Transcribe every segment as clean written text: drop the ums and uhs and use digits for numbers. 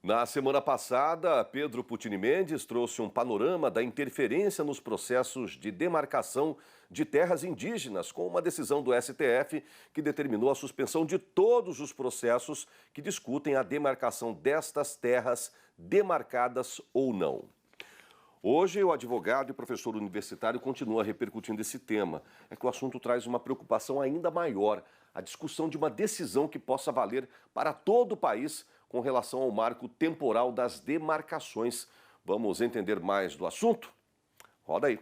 Na semana passada, Pedro Putini Mendes trouxe um panorama da interferência nos processos de demarcação de terras indígenas, com uma decisão do STF que determinou a suspensão de todos os processos que discutem a demarcação destas terras, demarcadas ou não. Hoje, o advogado e professor universitário continua repercutindo esse tema. É que o assunto traz uma preocupação ainda maior, a discussão de uma decisão que possa valer para todo o país com relação ao marco temporal das demarcações. Vamos entender mais do assunto? Roda aí.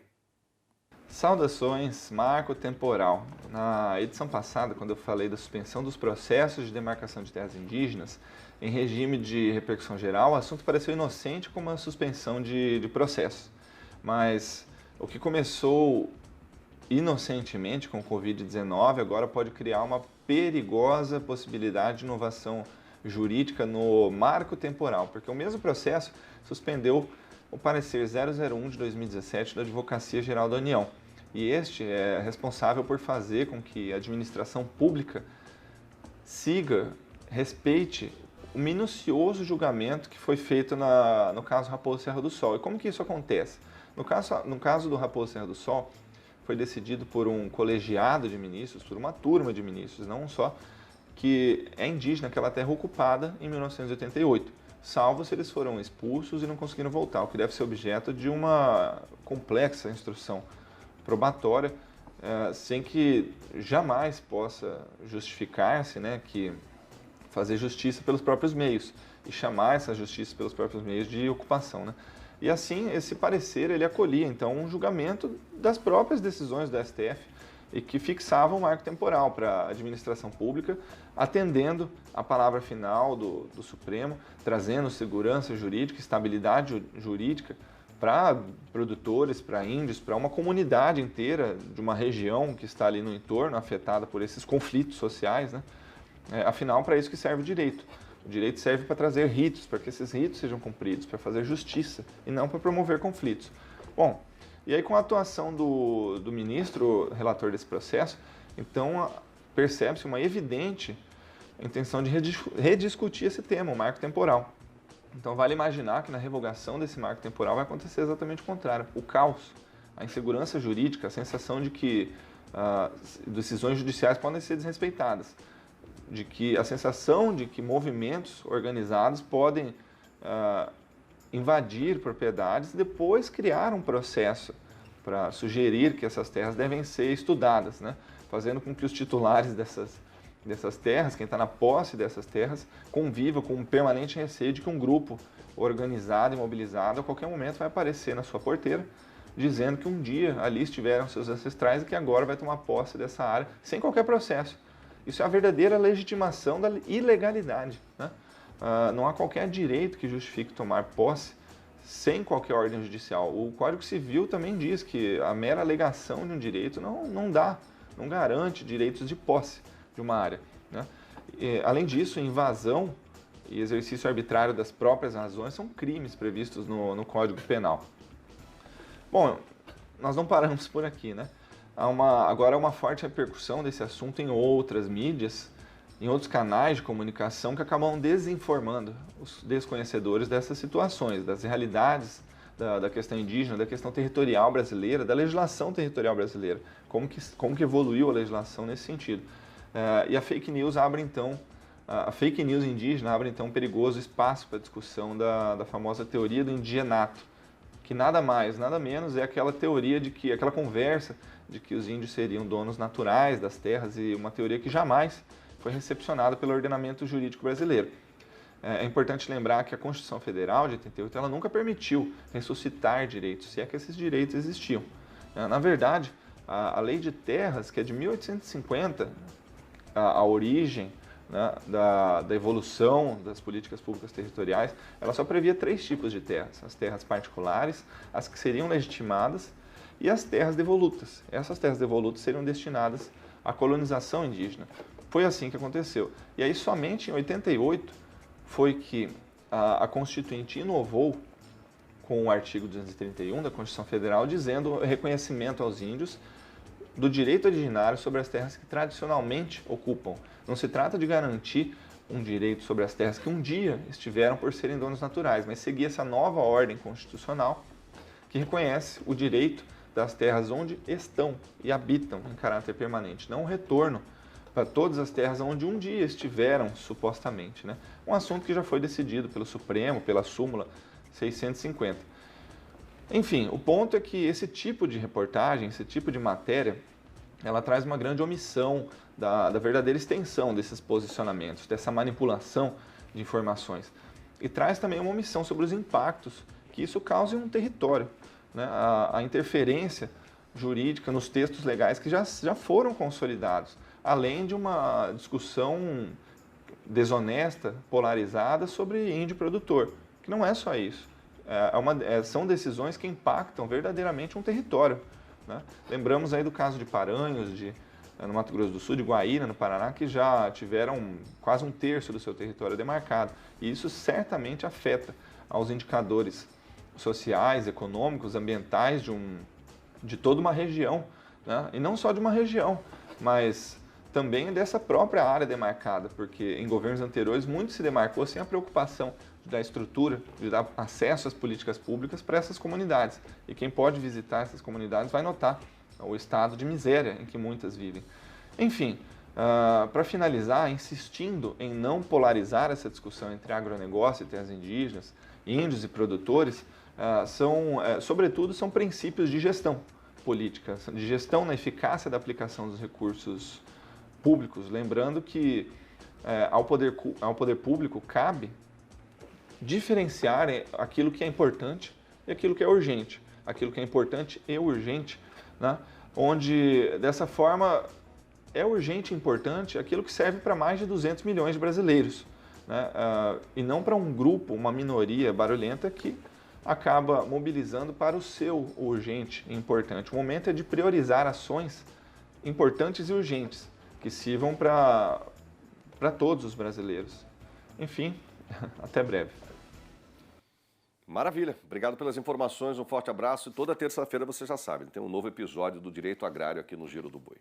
Saudações, marco temporal. Na edição passada, quando eu falei da suspensão dos processos de demarcação de terras indígenas, em regime de repercussão geral, o assunto pareceu inocente como a suspensão de processo. Mas o que começou inocentemente com o Covid-19 agora pode criar uma perigosa possibilidade de inovação jurídica no marco temporal, porque o mesmo processo suspendeu o parecer 001 de 2017 da Advocacia Geral da União. E este é responsável por fazer com que a administração pública respeite o minucioso julgamento que foi feito no caso Raposo Serra do Sol. E como que isso acontece? No caso do Raposo Serra do Sol, foi decidido por um colegiado de ministros, por uma turma de ministros, não um só, que é indígena, aquela terra ocupada em 1988, salvo se eles foram expulsos e não conseguiram voltar, o que deve ser objeto de uma complexa instrução probatória, sem que jamais possa justificar-se, que fazer justiça pelos próprios meios e chamar essa justiça pelos próprios meios de ocupação. E assim, esse parecer ele acolhia então um julgamento das próprias decisões do STF e que fixavam um marco temporal para a administração pública, atendendo a palavra final do Supremo, trazendo segurança jurídica, estabilidade jurídica para produtores, para índios, para uma comunidade inteira de uma região que está ali no entorno, afetada por esses conflitos sociais. Afinal, para isso que serve o direito. O direito serve para trazer ritos, para que esses ritos sejam cumpridos, para fazer justiça e não para promover conflitos. Bom, e aí com a atuação do ministro relator desse processo, então percebe-se uma evidente intenção de rediscutir esse tema, o marco temporal. Então vale imaginar que na revogação desse marco temporal vai acontecer exatamente o contrário, o caos, a insegurança jurídica, a sensação de que decisões judiciais podem ser desrespeitadas, de que a sensação de que movimentos organizados podem invadir propriedades e depois criar um processo para sugerir que essas terras devem ser estudadas, fazendo com que os titulares dessas terras, quem está na posse dessas terras, conviva com um permanente receio de que um grupo organizado e mobilizado a qualquer momento vai aparecer na sua porteira, dizendo que um dia ali estiveram seus ancestrais e que agora vai tomar posse dessa área sem qualquer processo. Isso é a verdadeira legitimação da ilegalidade. Não há qualquer direito que justifique tomar posse sem qualquer ordem judicial. O Código Civil também diz que a mera alegação de um direito não garante direitos de posse de uma área. Além disso, invasão e exercício arbitrário das próprias razões são crimes previstos no Código Penal. Bom, nós não paramos por aqui, Agora há uma forte repercussão desse assunto em outras mídias, em outros canais de comunicação que acabam desinformando os desconhecedores dessas situações, das realidades da questão indígena, da questão territorial brasileira, da legislação territorial brasileira, como que evoluiu a legislação nesse sentido. E a fake news indígena abre então um perigoso espaço para a discussão da famosa teoria do indigenato, que nada mais, nada menos é aquela teoria aquela conversa de que os índios seriam donos naturais das terras e uma teoria que jamais foi recepcionada pelo ordenamento jurídico brasileiro. É importante lembrar que a Constituição Federal de 88 ela nunca permitiu ressuscitar direitos, se é que esses direitos existiam. Na verdade, a Lei de Terras, que é de 1850, a origem da evolução das políticas públicas territoriais, ela só previa 3 tipos de terras: as terras particulares, as que seriam legitimadas e as terras devolutas. Essas terras devolutas seriam destinadas à colonização indígena. Foi assim que aconteceu. E aí somente em 88 foi que a Constituinte inovou com o artigo 231 da Constituição Federal, dizendo o reconhecimento aos índios do direito originário sobre as terras que tradicionalmente ocupam. Não se trata de garantir um direito sobre as terras que um dia estiveram por serem donos naturais, mas seguia essa nova ordem constitucional que reconhece o direito das terras onde estão e habitam em caráter permanente, não o retorno para todas as terras onde um dia estiveram, supostamente, né? Um assunto que já foi decidido pelo Supremo, pela súmula 650. Enfim, o ponto é que esse tipo de reportagem, esse tipo de matéria, ela traz uma grande omissão da verdadeira extensão desses posicionamentos, dessa manipulação de informações. E traz também uma omissão sobre os impactos que isso causa em um território, né? A interferência jurídica nos textos legais que já foram consolidados, além de uma discussão desonesta, polarizada sobre índio produtor, que não é só isso. São decisões que impactam verdadeiramente um território, né? Lembramos aí do caso de Paranhos, no Mato Grosso do Sul, de Guaíra, no Paraná, que já tiveram quase um terço do seu território demarcado. E isso certamente afeta aos indicadores sociais, econômicos, ambientais de toda uma região, né? E não só de uma região, mas também dessa própria área demarcada, porque em governos anteriores muito se demarcou sem a preocupação de dar estrutura, de dar acesso às políticas públicas para essas comunidades. E quem pode visitar essas comunidades vai notar o estado de miséria em que muitas vivem. Enfim, para finalizar, insistindo em não polarizar essa discussão entre agronegócio e terras indígenas, índios e produtores, sobretudo, são princípios de gestão política, de gestão na eficácia da aplicação dos recursos públicos. Lembrando que ao poder público cabe diferenciar aquilo que é importante e aquilo que é urgente. Aquilo que é importante e urgente, né? Onde, dessa forma, é urgente e importante aquilo que serve para mais de 200 milhões de brasileiros, né? E não para um grupo, uma minoria barulhenta que acaba mobilizando para o seu urgente e importante. O momento é de priorizar ações importantes e urgentes, que sirvam para todos os brasileiros. Enfim, até breve. Maravilha. Obrigado pelas informações, um forte abraço. E toda terça-feira você já sabe, tem um novo episódio do Direito Agrário aqui no Giro do Boi.